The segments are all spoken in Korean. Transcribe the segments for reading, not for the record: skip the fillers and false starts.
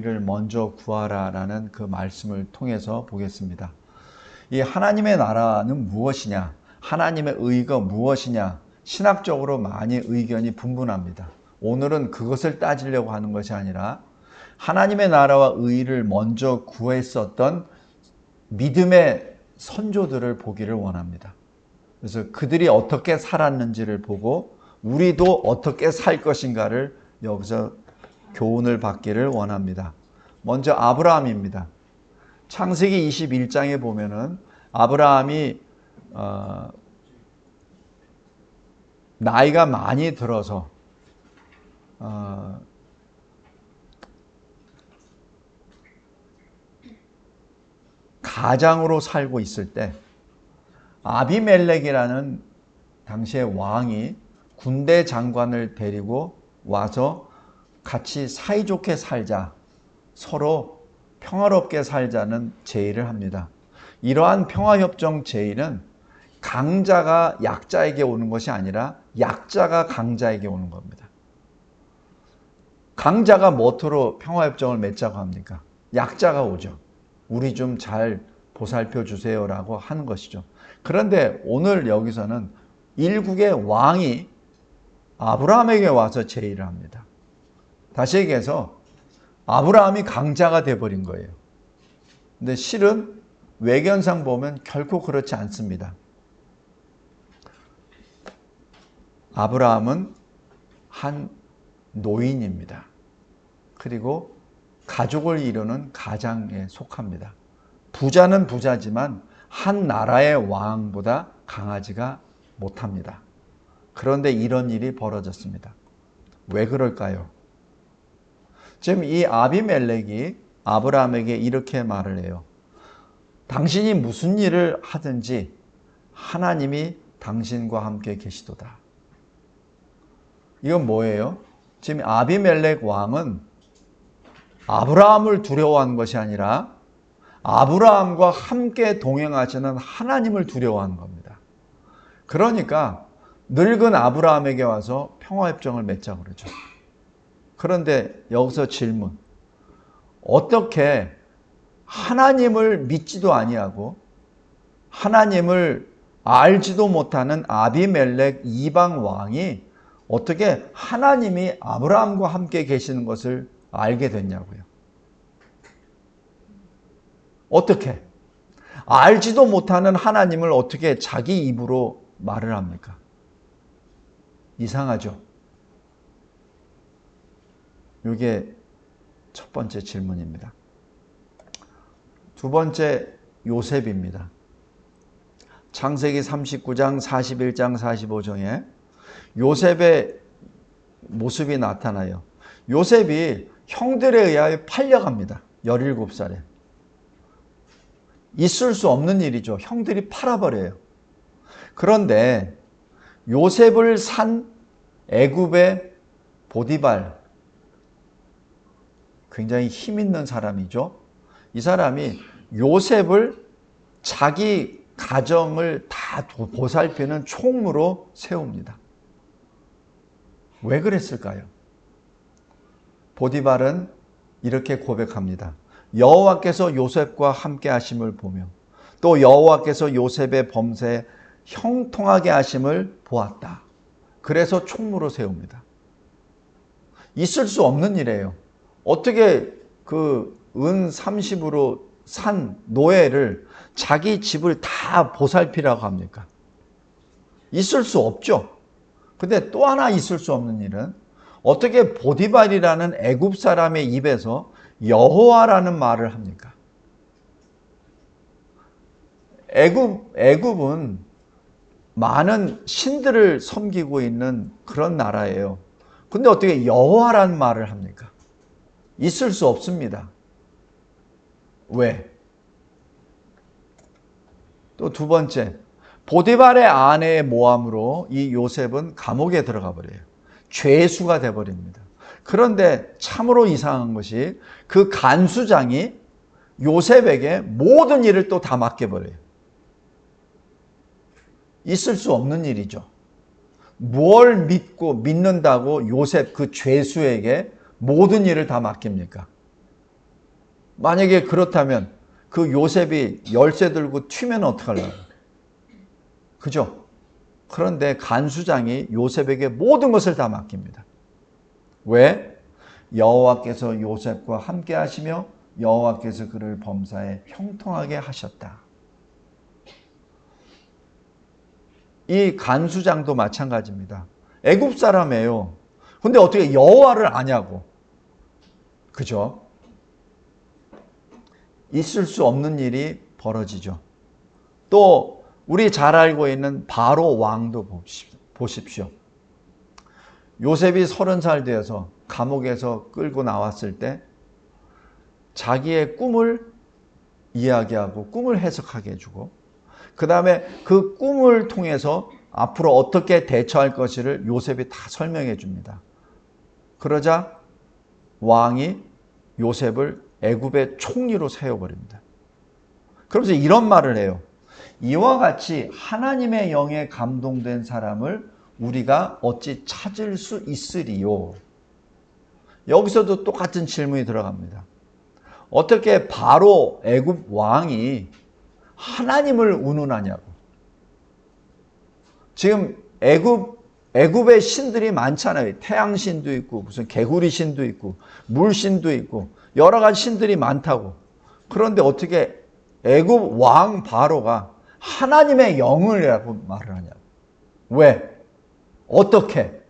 를 먼저 구하라라는 그 말씀을 통해서 보겠습니다. 이 하나님의 나라는 무엇이냐? 하나님의 의가 무엇이냐? 신학적으로 많이 의견이 분분합니다. 오늘은 그것을 따지려고 하는 것이 아니라 하나님의 나라와 의를 먼저 구했었던 믿음의 선조들을 보기를 원합니다. 그래서 그들이 어떻게 살았는지를 보고 우리도 어떻게 살 것인가를 여기서 교훈을 받기를 원합니다. 먼저 아브라함입니다. 창세기 21장에 보면은 아브라함이 나이가 많이 들어서 가장으로 살고 있을 때 아비멜렉이라는 당시의 왕이 군대 장관을 데리고 와서 같이 사이좋게 살자, 서로 평화롭게 살자는 제의를 합니다. 이러한 평화협정 제의는 강자가 약자에게 오는 것이 아니라 약자가 강자에게 오는 겁니다. 강자가 뭐토록 평화협정을 맺자고 합니까? 약자가 오죠. 우리 좀 잘 보살펴 주세요라고 하는 것이죠. 그런데 오늘 여기서는 일국의 왕이 아브라함에게 와서 제의를 합니다. 다시 얘기해서 아브라함이 강자가 돼버린 거예요. 근데 실은 외견상 보면 결코 그렇지 않습니다. 아브라함은 한 노인입니다. 그리고 가족을 이루는 가장에 속합니다. 부자는 부자지만 한 나라의 왕보다 강하지가 못합니다. 그런데 이런 일이 벌어졌습니다. 왜 그럴까요? 지금 이 아비멜렉이 아브라함에게 이렇게 말을 해요. 당신이 무슨 일을 하든지 하나님이 당신과 함께 계시도다. 이건 뭐예요? 지금 아비멜렉 왕은 아브라함을 두려워하는 것이 아니라 아브라함과 함께 동행하시는 하나님을 두려워하는 겁니다. 그러니까 늙은 아브라함에게 와서 평화협정을 맺자고 그러죠. 그런데 여기서 질문. 어떻게 하나님을 믿지도 아니하고 하나님을 알지도 못하는 아비멜렉 이방 왕이 어떻게 하나님이 아브라함과 함께 계시는 것을 알게 됐냐고요. 어떻게? 알지도 못하는 하나님을 어떻게 자기 입으로 말을 합니까? 이상하죠? 이게 첫 번째 질문입니다. 두 번째, 요셉입니다. 창세기 39장, 41장, 45장에 요셉의 모습이 나타나요. 요셉이 형들에 의하여 팔려갑니다. 17살에. 있을 수 없는 일이죠. 형들이 팔아버려요. 그런데 요셉을 산 애굽의 보디발, 굉장히 힘 있는 사람이죠. 이 사람이 요셉을 자기 가정을 다 보살피는 총무로 세웁니다. 왜 그랬을까요? 보디발은 이렇게 고백합니다. 여호와께서 요셉과 함께 하심을 보며 또 여호와께서 요셉의 범사에 형통하게 하심을 보았다. 그래서 총무로 세웁니다. 있을 수 없는 일이에요. 어떻게 그 은 30으로 산 노예를 자기 집을 다 보살피라고 합니까? 있을 수 없죠. 근데 또 하나 있을 수 없는 일은 어떻게 보디발이라는 애굽 사람의 입에서 여호와라는 말을 합니까? 애굽은 많은 신들을 섬기고 있는 그런 나라예요. 근데 어떻게 여호와라는 말을 합니까? 있을 수 없습니다. 왜? 또 두 번째, 보디발의 아내의 모함으로 이 요셉은 감옥에 들어가 버려요. 죄수가 돼버립니다. 그런데 참으로 이상한 것이 그 간수장이 요셉에게 모든 일을 또 다 맡겨버려요. 있을 수 없는 일이죠. 뭘 믿고 믿는다고 요셉 그 죄수에게 모든 일을 다 맡깁니까? 만약에 그렇다면 그 요셉이 열쇠 들고 튀면 어떡하려고? 그죠? 그런데 간수장이 요셉에게 모든 것을 다 맡깁니다. 왜? 여호와께서 요셉과 함께 하시며 여호와께서 그를 범사에 형통하게 하셨다. 이 간수장도 마찬가지입니다. 애굽 사람이에요. 근데 어떻게 여호와를 아냐고. 그죠? 있을 수 없는 일이 벌어지죠. 또 우리 잘 알고 있는 바로 왕도 보십시오. 요셉이 30살 되어서 감옥에서 끌고 나왔을 때 자기의 꿈을 이야기하고 꿈을 해석하게 해주고 그 다음에 그 꿈을 통해서 앞으로 어떻게 대처할 것을 요셉이 다 설명해 줍니다. 그러자 왕이 요셉을 애굽의 총리로 세워버립니다. 그러면서 이런 말을 해요. 이와 같이 하나님의 영에 감동된 사람을 우리가 어찌 찾을 수 있으리요? 여기서도 똑같은 질문이 들어갑니다. 어떻게 바로 애굽 왕이 하나님을 운운하냐고. 지금 애굽의 신들이 많잖아요. 태양신도 있고 무슨 개구리 신도 있고 물신도 있고 여러 가지 신들이 많다고. 그런데 어떻게 애굽 왕 바로가 하나님의 영을이라고 말을 하냐고. 왜? 어떻게?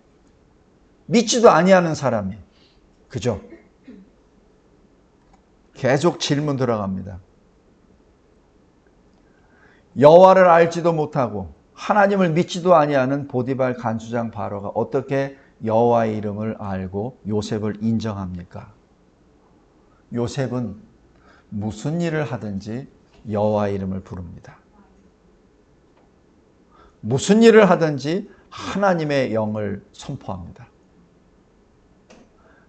믿지도 아니하는 사람이. 그죠? 계속 질문 들어갑니다. 여호와를 알지도 못하고 하나님을 믿지도 아니하는 보디발 간수장 바로가 어떻게 여호와의 이름을 알고 요셉을 인정합니까? 요셉은 무슨 일을 하든지 여호와의 이름을 부릅니다. 무슨 일을 하든지 하나님의 영을 선포합니다.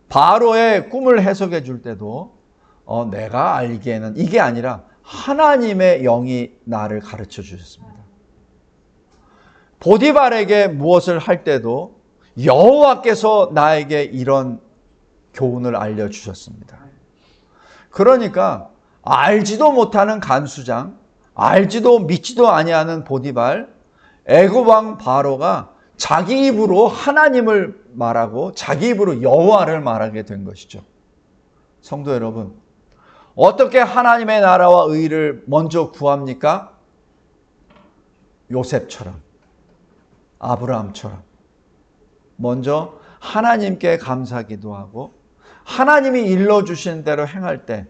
바로의 꿈을 해석해 줄 때도 내가 알기에는 이게 아니라 하나님의 영이 나를 가르쳐 주셨습니다. 보디발에게 무엇을 할 때도 여호와께서 나에게 이런 교훈을 알려주셨습니다. 그러니까 알지도 못하는 간수장, 알지도 믿지도 아니하는 보디발, 애굽 왕 바로가 자기 입으로 하나님을 말하고 자기 입으로 여호와를 말하게 된 것이죠. 성도 여러분, 어떻게 하나님의 나라와 의를 먼저 구합니까? 요셉처럼, 아브라함처럼 먼저 하나님께 감사기도 하고 하나님이 일러주신 대로 행할 때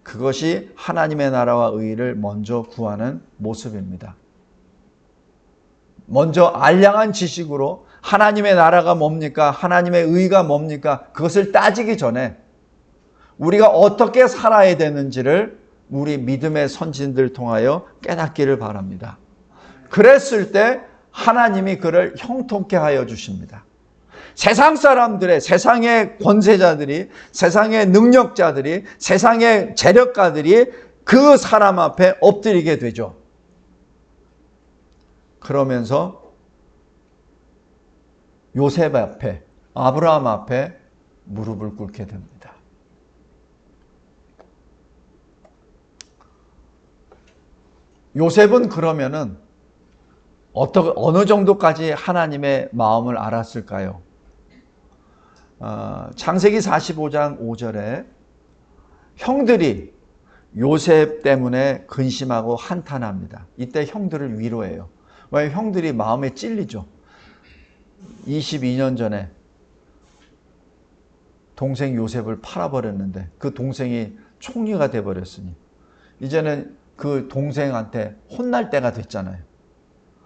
그것이 하나님의 나라와 의를 먼저 구하는 모습입니다. 먼저 알량한 지식으로 하나님의 나라가 뭡니까? 하나님의 의가 뭡니까? 그것을 따지기 전에 우리가 어떻게 살아야 되는지를 우리 믿음의 선진들 통하여 깨닫기를 바랍니다. 그랬을 때 하나님이 그를 형통케 하여 주십니다. 세상 사람들의, 세상의 권세자들이, 세상의 능력자들이, 세상의 재력가들이 그 사람 앞에 엎드리게 되죠. 그러면서 요셉 앞에, 아브라함 앞에 무릎을 꿇게 됩니다. 요셉은 그러면은 어느 정도까지 하나님의 마음을 알았을까요? 창세기 45장 5절에 형들이 요셉 때문에 근심하고 한탄합니다. 이때 형들을 위로해요. 왜? 형들이 마음에 찔리죠. 22년 전에 동생 요셉을 팔아버렸는데 그 동생이 총리가 돼버렸으니 이제는 그 동생한테 혼날 때가 됐잖아요.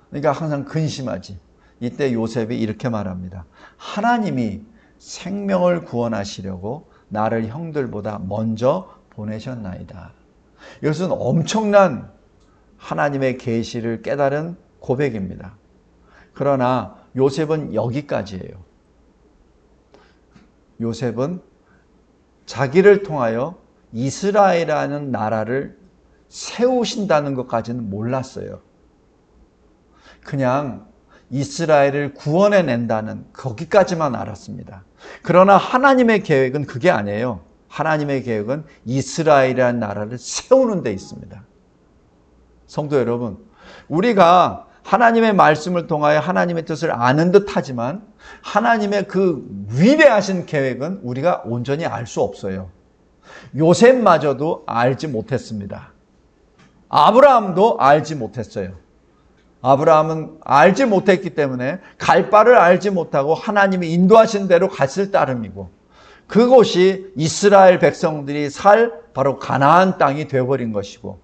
그러니까 항상 근심하지. 이때 요셉이 이렇게 말합니다. 하나님이 생명을 구원하시려고 나를 형들보다 먼저 보내셨나이다. 이것은 엄청난 하나님의 계시를 깨달은 고백입니다. 그러나 요셉은 여기까지예요. 요셉은 자기를 통하여 이스라엘이라는 나라를 세우신다는 것까지는 몰랐어요. 그냥 이스라엘을 구원해낸다는 거기까지만 알았습니다. 그러나 하나님의 계획은 그게 아니에요. 하나님의 계획은 이스라엘이라는 나라를 세우는 데 있습니다. 성도 여러분, 우리가 하나님의 말씀을 통하여 하나님의 뜻을 아는 듯 하지만 하나님의 그 위대하신 계획은 우리가 온전히 알 수 없어요. 요셉마저도 알지 못했습니다. 아브라함도 알지 못했어요. 아브라함은 알지 못했기 때문에 갈 바를 알지 못하고 하나님이 인도하신 대로 갔을 따름이고, 그곳이 이스라엘 백성들이 살 바로 가나안 땅이 되어버린 것이고,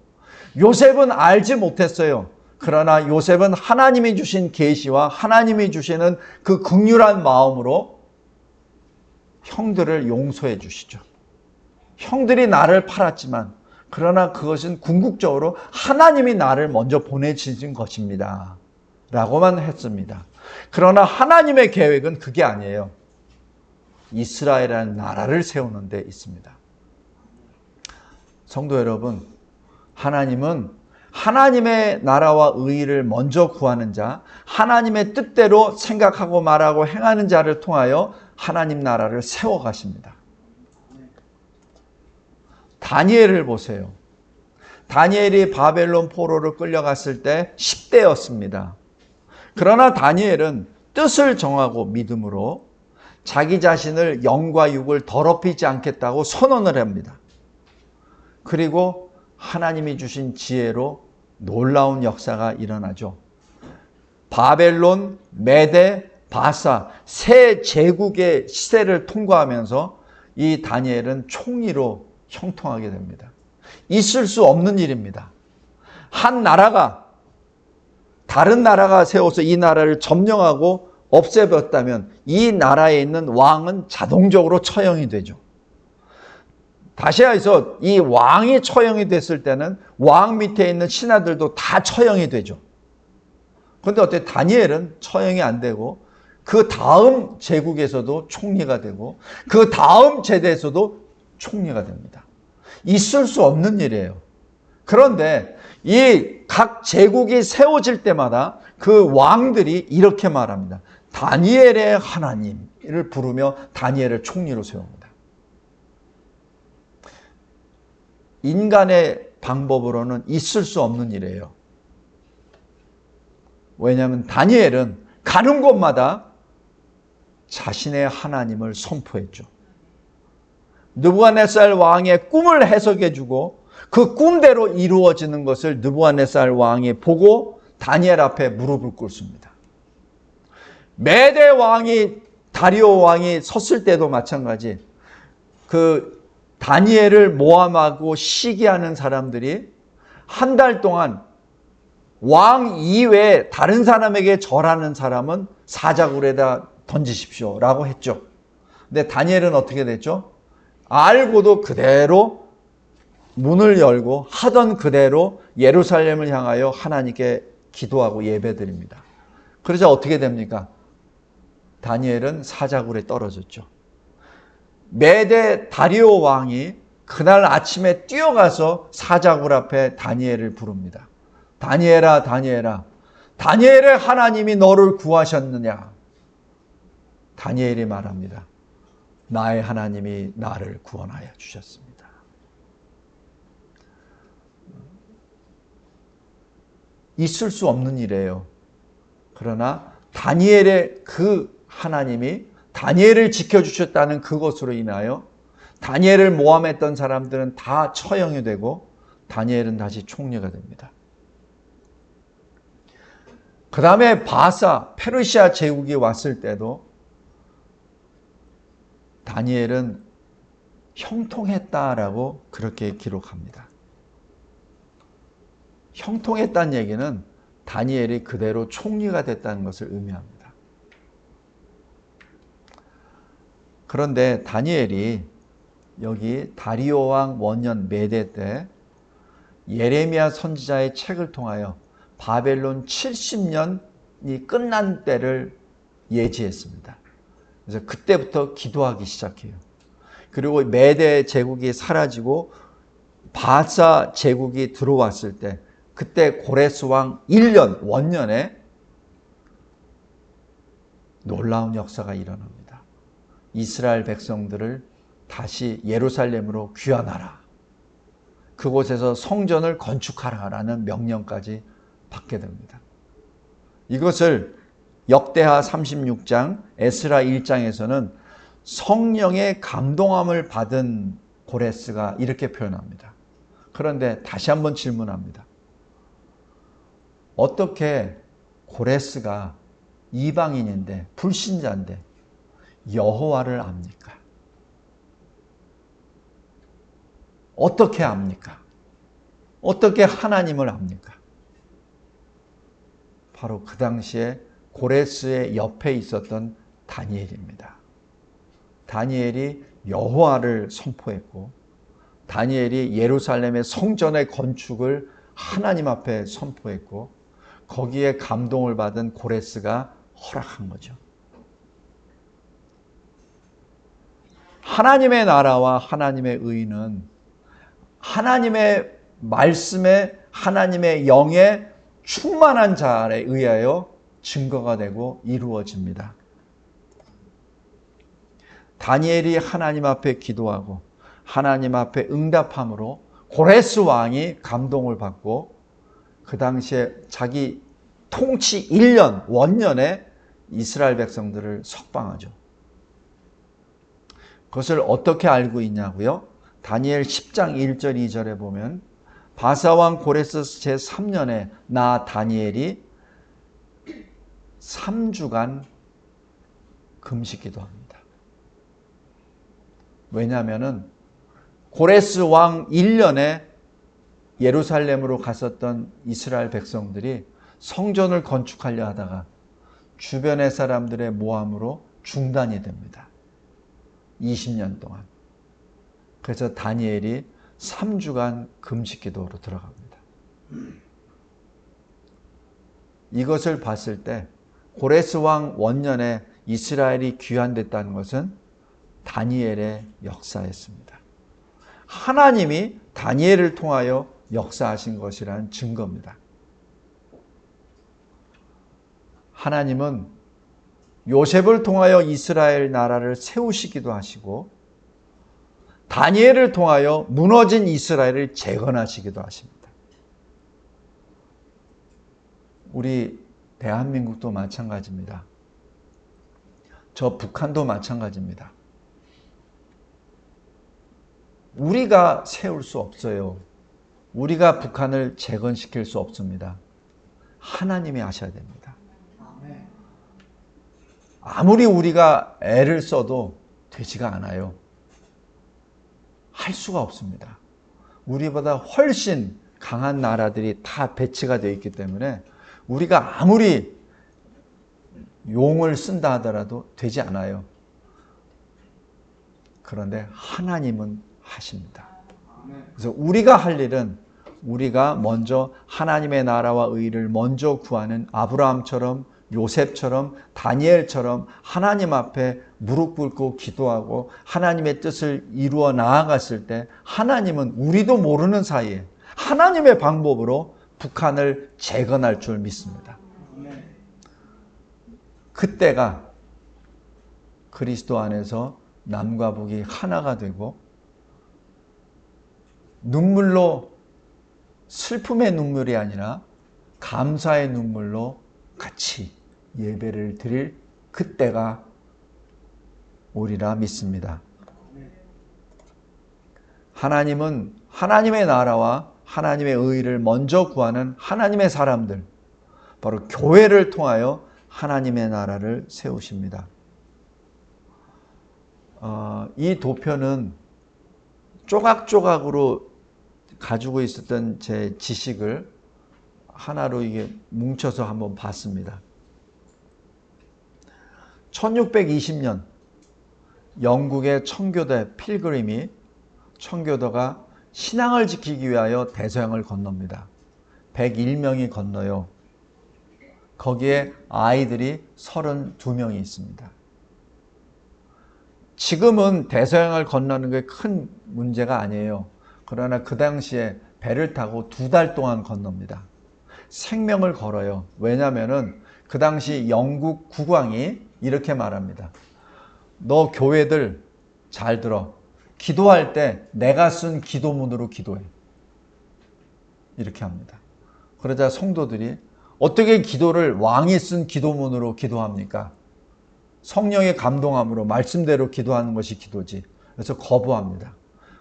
요셉은 알지 못했어요. 그러나 요셉은 하나님이 주신 계시와 하나님이 주시는 그 긍휼한 마음으로 형들을 용서해 주시죠. 형들이 나를 팔았지만, 그러나 그것은 궁극적으로 하나님이 나를 먼저 보내주신 것입니다 라고만 했습니다. 그러나 하나님의 계획은 그게 아니에요. 이스라엘이라는 나라를 세우는 데 있습니다. 성도 여러분, 하나님은 하나님의 나라와 의의를 먼저 구하는 자, 하나님의 뜻대로 생각하고 말하고 행하는 자를 통하여 하나님 나라를 세워가십니다. 다니엘을 보세요. 다니엘이 바벨론 포로로 끌려갔을 때 10대였습니다. 그러나 다니엘은 뜻을 정하고 믿음으로 자기 자신을 영과 육을 더럽히지 않겠다고 선언을 합니다. 그리고 하나님이 주신 지혜로 놀라운 역사가 일어나죠. 바벨론, 메데, 바사 세 제국의 시대를 통과하면서 이 다니엘은 총리로 형통하게 됩니다. 있을 수 없는 일입니다. 한 나라가 다른 나라가 세워서 이 나라를 점령하고 없애버렸다면 이 나라에 있는 왕은 자동적으로 처형이 되죠. 다시아에서 이 왕이 처형이 됐을 때는 왕 밑에 있는 신하들도 다 처형이 되죠. 그런데 어때? 다니엘은 처형이 안 되고 그 다음 제국에서도 총리가 되고 그 다음 제대에서도 총리가 됩니다. 있을 수 없는 일이에요. 그런데 이 각 제국이 세워질 때마다 그 왕들이 이렇게 말합니다. 다니엘의 하나님을 부르며 다니엘을 총리로 세웁니다. 인간의 방법으로는 있을 수 없는 일이에요. 왜냐하면 다니엘은 가는 곳마다 자신의 하나님을 선포했죠. 느부갓네살 왕의 꿈을 해석해주고 그 꿈대로 이루어지는 것을 느부갓네살 왕이 보고 다니엘 앞에 무릎을 꿇습니다. 메대 왕이 다리오 왕이 섰을 때도 마찬가지. 그 다니엘을 모함하고 시기하는 사람들이 한 달 동안 왕 이외에 다른 사람에게 절하는 사람은 사자굴에다 던지십시오 라고 했죠. 근데 다니엘은 어떻게 됐죠? 알고도 그대로 문을 열고 하던 그대로 예루살렘을 향하여 하나님께 기도하고 예배드립니다. 그러자 어떻게 됩니까? 다니엘은 사자굴에 떨어졌죠. 메대 다리오 왕이 그날 아침에 뛰어가서 사자굴 앞에 다니엘을 부릅니다. 다니엘아, 다니엘아, 다니엘의 하나님이 너를 구하셨느냐? 다니엘이 말합니다. 나의 하나님이 나를 구원하여 주셨습니다. 있을 수 없는 일이에요. 그러나 다니엘의 그 하나님이 다니엘을 지켜주셨다는 그것으로 인하여 다니엘을 모함했던 사람들은 다 처형이 되고 다니엘은 다시 총리가 됩니다. 그 다음에 바사, 페르시아 제국이 왔을 때도 다니엘은 형통했다라고 그렇게 기록합니다. 형통했다는 얘기는 다니엘이 그대로 총리가 됐다는 것을 의미합니다. 그런데 다니엘이 여기 다리오 왕 원년 메대 때 예레미야 선지자의 책을 통하여 바벨론 70년이 끝난 때를 예지했습니다. 그래서 그때부터 기도하기 시작해요. 그리고 메대 제국이 사라지고 바사 제국이 들어왔을 때 그때 고레스 왕 1년 원년에 놀라운 역사가 일어납니다. 이스라엘 백성들을 다시 예루살렘으로 귀환하라. 그곳에서 성전을 건축하라라는 명령까지 받게 됩니다. 이것을 역대하 36장, 에스라 1장에서는 성령의 감동함을 받은 고레스가 이렇게 표현합니다. 그런데 다시 한번 질문합니다. 어떻게 고레스가 이방인인데, 불신자인데 여호와를 압니까? 어떻게 압니까? 어떻게 하나님을 압니까? 바로 그 당시에 고레스의 옆에 있었던 다니엘입니다. 다니엘이 여호와를 선포했고, 다니엘이 예루살렘의 성전의 건축을 하나님 앞에 선포했고, 거기에 감동을 받은 고레스가 허락한 거죠. 하나님의 나라와 하나님의 의는 하나님의 말씀에, 하나님의 영에 충만한 자에 의하여 증거가 되고 이루어집니다. 다니엘이 하나님 앞에 기도하고 하나님 앞에 응답함으로 고레스 왕이 감동을 받고, 그 당시에 자기 통치 1년, 원년에 이스라엘 백성들을 석방하죠. 그것을 어떻게 알고 있냐고요? 다니엘 10장 1절 2절에 보면 바사왕 고레스 제3년에 나 다니엘이 3주간 금식기도 합니다. 왜냐하면 고레스 왕 1년에 예루살렘으로 갔었던 이스라엘 백성들이 성전을 건축하려 하다가 주변의 사람들의 모함으로 중단이 됩니다. 20년 동안. 그래서 다니엘이 3주간 금식기도로 들어갑니다. 이것을 봤을 때 고레스 왕 원년에 이스라엘이 귀환됐다는 것은 다니엘의 역사였습니다. 하나님이 다니엘을 통하여 역사하신 것이라는 증거입니다. 하나님은 요셉을 통하여 이스라엘 나라를 세우시기도 하시고, 다니엘을 통하여 무너진 이스라엘을 재건하시기도 하십니다. 우리 대한민국도 마찬가지입니다. 저 북한도 마찬가지입니다. 우리가 세울 수 없어요. 우리가 북한을 재건시킬 수 없습니다. 하나님이 하셔야 됩니다. 아무리 우리가 애를 써도 되지가 않아요. 할 수가 없습니다. 우리보다 훨씬 강한 나라들이 다 배치가 되어 있기 때문에 우리가 아무리 용을 쓴다 하더라도 되지 않아요. 그런데 하나님은 하십니다. 그래서 우리가 할 일은 우리가 먼저 하나님의 나라와 의를 먼저 구하는 아브라함처럼, 요셉처럼, 다니엘처럼 하나님 앞에 무릎 꿇고 기도하고 하나님의 뜻을 이루어 나아갔을 때 하나님은 우리도 모르는 사이에 하나님의 방법으로 북한을 재건할 줄 믿습니다. 그때가 그리스도 안에서 남과 북이 하나가 되고 눈물로, 슬픔의 눈물이 아니라 감사의 눈물로 같이 예배를 드릴 그때가 오리라 믿습니다. 하나님은 하나님의 나라와 하나님의 의를 먼저 구하는 하나님의 사람들, 바로 교회를 통하여 하나님의 나라를 세우십니다. 이 도표는 조각조각으로 가지고 있었던 제 지식을 하나로 이게 뭉쳐서 한번 봤습니다. 1620년 영국의 청교도 필그림이 청교도가 신앙을 지키기 위하여 대서양을 건넙니다. 101명이 건너요. 거기에 아이들이 32명이 있습니다. 지금은 대서양을 건너는 게 큰 문제가 아니에요. 그러나 그 당시에 배를 타고 2달 동안 건넙니다. 생명을 걸어요. 왜냐하면 그 당시 영국 국왕이 이렇게 말합니다. 너 교회들 잘 들어. 기도할 때 내가 쓴 기도문으로 기도해. 이렇게 합니다. 그러자 성도들이 어떻게 기도를 왕이 쓴 기도문으로 기도합니까? 성령의 감동함으로 말씀대로 기도하는 것이 기도지. 그래서 거부합니다.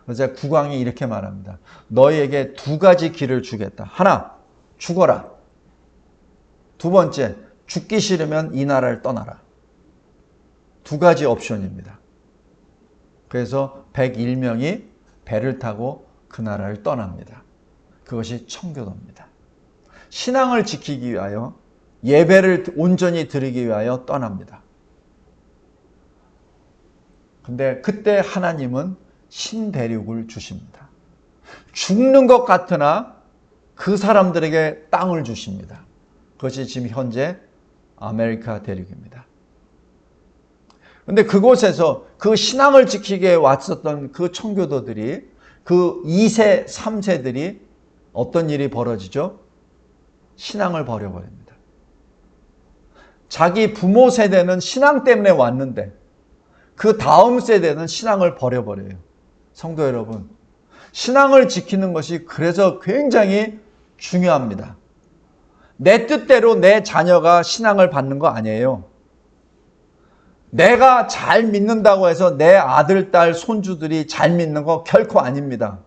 그래서 국왕이 이렇게 말합니다. 너희에게 두 가지 길을 주겠다. 하나, 죽어라. 두 번째, 죽기 싫으면 이 나라를 떠나라. 두 가지 옵션입니다. 그래서 101명이 배를 타고 그 나라를 떠납니다. 그것이 청교도입니다. 신앙을 지키기 위하여 예배를 온전히 드리기 위하여 떠납니다. 근데 그때 하나님은 신대륙을 주십니다. 죽는 것 같으나 그 사람들에게 땅을 주십니다. 그것이 지금 현재 아메리카 대륙입니다. 근데 그곳에서 그 신앙을 지키기 위해 왔었던 그 청교도들이 그 2세, 3세들이 어떤 일이 벌어지죠? 신앙을 버려버립니다. 자기 부모 세대는 신앙 때문에 왔는데 그 다음 세대는 신앙을 버려버려요. 성도 여러분, 신앙을 지키는 것이 그래서 굉장히 중요합니다. 내 뜻대로 내 자녀가 신앙을 받는 거 아니에요. 내가 잘 믿는다고 해서 내 아들, 딸, 손주들이 잘 믿는 거 결코 아닙니다.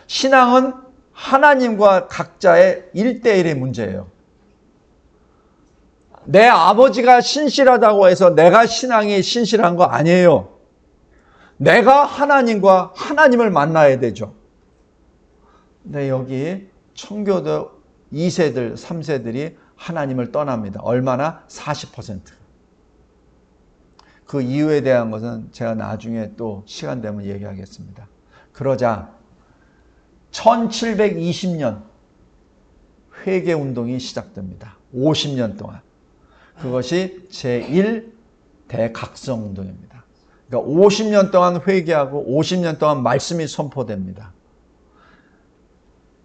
신앙은 하나님과 각자의 1대1의 문제예요. 내 아버지가 신실하다고 해서 내가 신앙이 신실한 거 아니에요. 내가 하나님과 하나님을 만나야 되죠. 근데 여기 청교도 2세들, 3세들이 하나님을 떠납니다. 얼마나? 40%. 그 이유에 대한 것은 제가 나중에 또 시간 되면 얘기하겠습니다. 그러자 1720년 회개운동이 시작됩니다. 50년 동안. 그것이 제1대각성운동입니다. 그러니까 50년 동안 회개하고 50년 동안 말씀이 선포됩니다.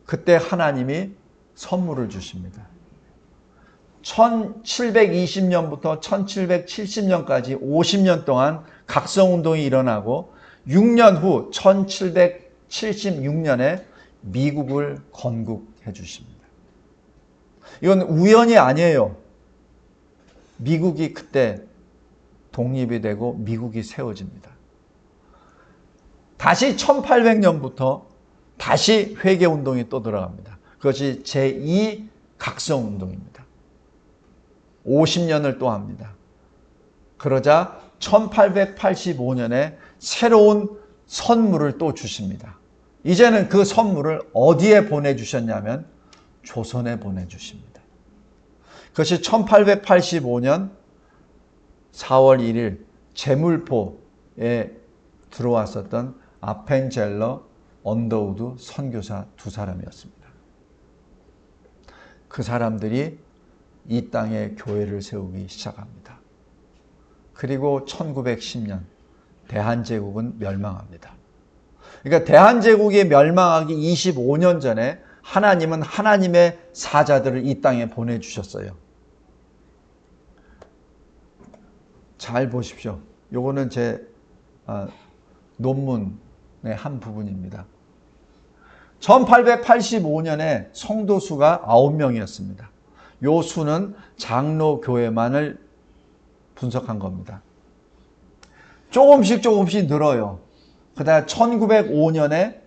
그때 하나님이 선물을 주십니다. 1720년부터 1770년까지 50년 동안 각성운동이 일어나고 6년 후 1776년에 미국을 건국해 주십니다. 이건 우연이 아니에요. 미국이 그때 독립이 되고 미국이 세워집니다. 다시 1800년부터 다시 회개운동이 또 들어갑니다. 그것이 제2각성운동입니다. 50년을 또 합니다. 그러자 1885년에 새로운 선물을 또 주십니다. 이제는 그 선물을 어디에 보내주셨냐면 조선에 보내주십니다. 그것이 1885년 4월 1일 제물포에 들어왔었던 아펜젤러, 언더우드 선교사 두 사람이었습니다. 그 사람들이 이 땅에 교회를 세우기 시작합니다. 그리고 1910년 대한제국은 멸망합니다. 그러니까 대한제국이 멸망하기 25년 전에 하나님은 하나님의 사자들을 이 땅에 보내주셨어요. 잘 보십시오. 요거는 제 논문의 한 부분입니다. 1885년에 성도 수가 9명이었습니다. 요 수는 장로교회만을 분석한 겁니다. 조금씩 늘어요. 그다음 1905년에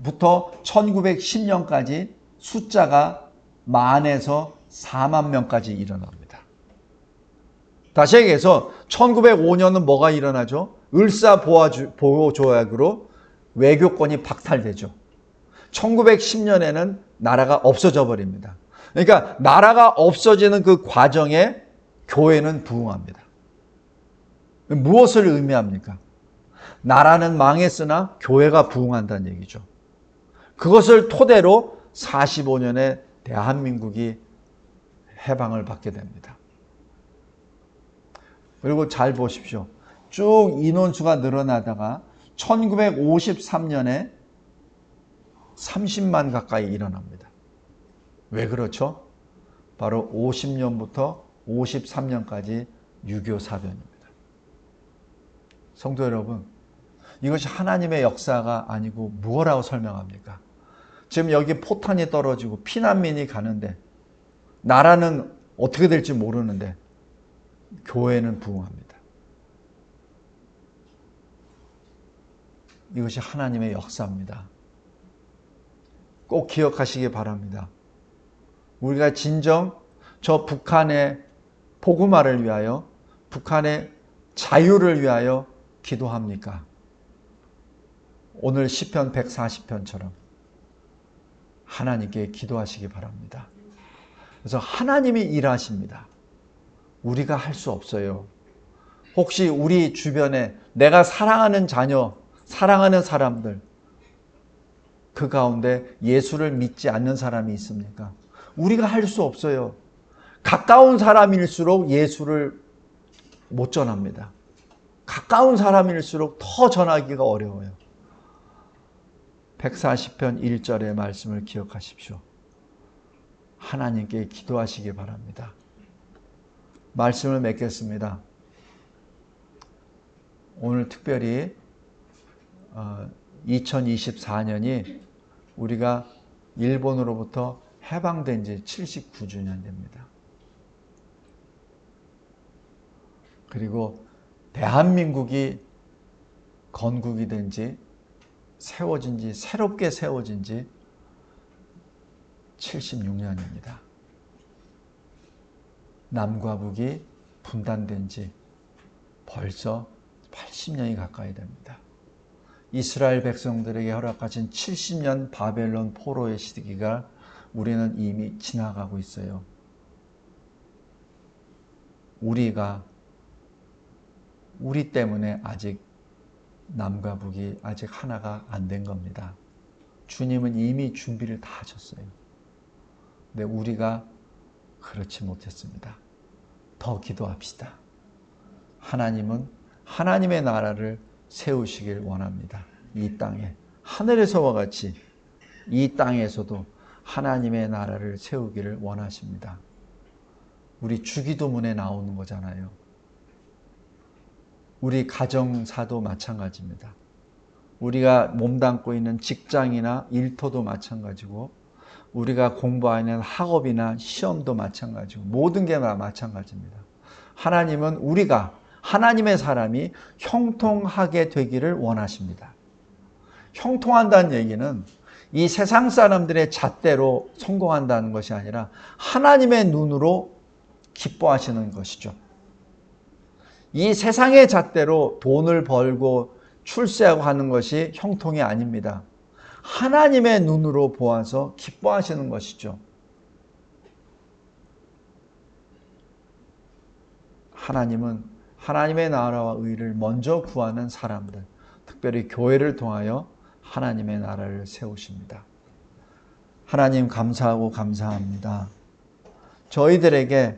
부터 1910년까지 숫자가 10,000에서 40,000명까지 일어납니다. 다시 얘기해서 1905년은 뭐가 일어나죠? 을사보호조약으로 외교권이 박탈되죠. 1910년에는 나라가 없어져 버립니다. 그러니까 나라가 없어지는 그 과정에 교회는 부흥합니다. 무엇을 의미합니까? 나라는 망했으나 교회가 부흥한다는 얘기죠. 그것을 토대로 45년에 대한민국이 해방을 받게 됩니다. 그리고 잘 보십시오. 쭉 인원수가 늘어나다가 1953년에 30만 가까이 일어납니다. 왜 그렇죠? 바로 50년부터 53년까지 유교 사변입니다. 성도 여러분, 이것이 하나님의 역사가 아니고 무엇이라고 설명합니까? 지금 여기 포탄이 떨어지고 피난민이 가는데 나라는 어떻게 될지 모르는데 교회는 부흥합니다. 이것이 하나님의 역사입니다. 꼭 기억하시기 바랍니다. 우리가 진정 저 북한의 복음화를 위하여, 북한의 자유를 위하여 기도합니까? 오늘 시편 140편처럼 하나님께 기도하시기 바랍니다. 그래서 하나님이 일하십니다. 우리가 할 수 없어요. 혹시 우리 주변에 내가 사랑하는 자녀, 사랑하는 사람들, 그 가운데 예수를 믿지 않는 사람이 있습니까? 우리가 할 수 없어요. 가까운 사람일수록 예수를 못 전합니다. 가까운 사람일수록 더 전하기가 어려워요. 140편 1절의 말씀을 기억하십시오. 하나님께 기도하시기 바랍니다. 말씀을 맺겠습니다. 오늘 특별히 2024년이 우리가 일본으로부터 해방된 지 79주년 됩니다. 그리고 대한민국이 건국이 된 지, 세워진 지, 새롭게 세워진 지 76년입니다. 남과 북이 분단된 지 벌써 80년이 가까이 됩니다. 이스라엘 백성들에게 허락하신 70년 바벨론 포로의 시기가 우리는 이미 지나가고 있어요. 우리 때문에 아직 남과 북이 아직 하나가 안 된 겁니다. 주님은 이미 준비를 다 하셨어요. 근데 우리가 그렇지 못했습니다. 더 기도합시다. 하나님은 하나님의 나라를 세우시길 원합니다. 이 땅에 하늘에서와 같이 이 땅에서도 하나님의 나라를 세우기를 원하십니다. 우리 주기도문에 나오는 거잖아요. 우리 가정사도 마찬가지입니다. 우리가 몸담고 있는 직장이나 일터도 마찬가지고 우리가 공부하는 학업이나 시험도 마찬가지고 모든 게 마찬가지입니다. 하나님은 우리가 하나님의 사람이 형통하게 되기를 원하십니다. 형통한다는 얘기는 이 세상 사람들의 잣대로 성공한다는 것이 아니라 하나님의 눈으로 기뻐하시는 것이죠. 이 세상의 잣대로 돈을 벌고 출세하고 하는 것이 형통이 아닙니다. 하나님의 눈으로 보아서 기뻐하시는 것이죠. 하나님은 하나님의 나라와 의를 먼저 구하는 사람들, 특별히 교회를 통하여 하나님의 나라를 세우십니다. 하나님 감사하고 감사합니다. 저희들에게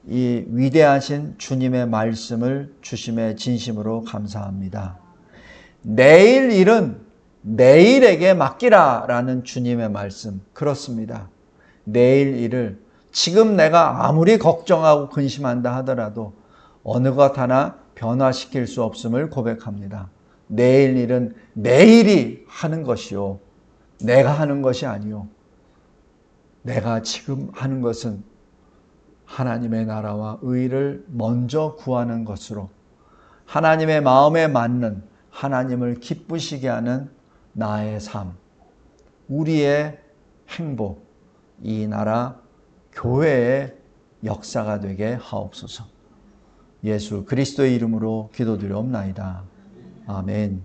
이 위대하신 주님의 말씀을 주심에 진심으로 감사합니다. 내일 일은 내일에게 맡기라 라는 주님의 말씀, 그렇습니다. 내일 일을 지금 내가 아무리 걱정하고 근심한다 하더라도 어느 것 하나 변화시킬 수 없음을 고백합니다. 내일 일은 내일이 하는 것이요, 내가 하는 것이 아니요. 내가 지금 하는 것은 하나님의 나라와 의를 먼저 구하는 것으로 하나님의 마음에 맞는, 하나님을 기쁘시게 하는 나의 삶, 우리의 행복, 이 나라 교회의 역사가 되게 하옵소서. 예수 그리스도의 이름으로 기도드리옵나이다. 아멘.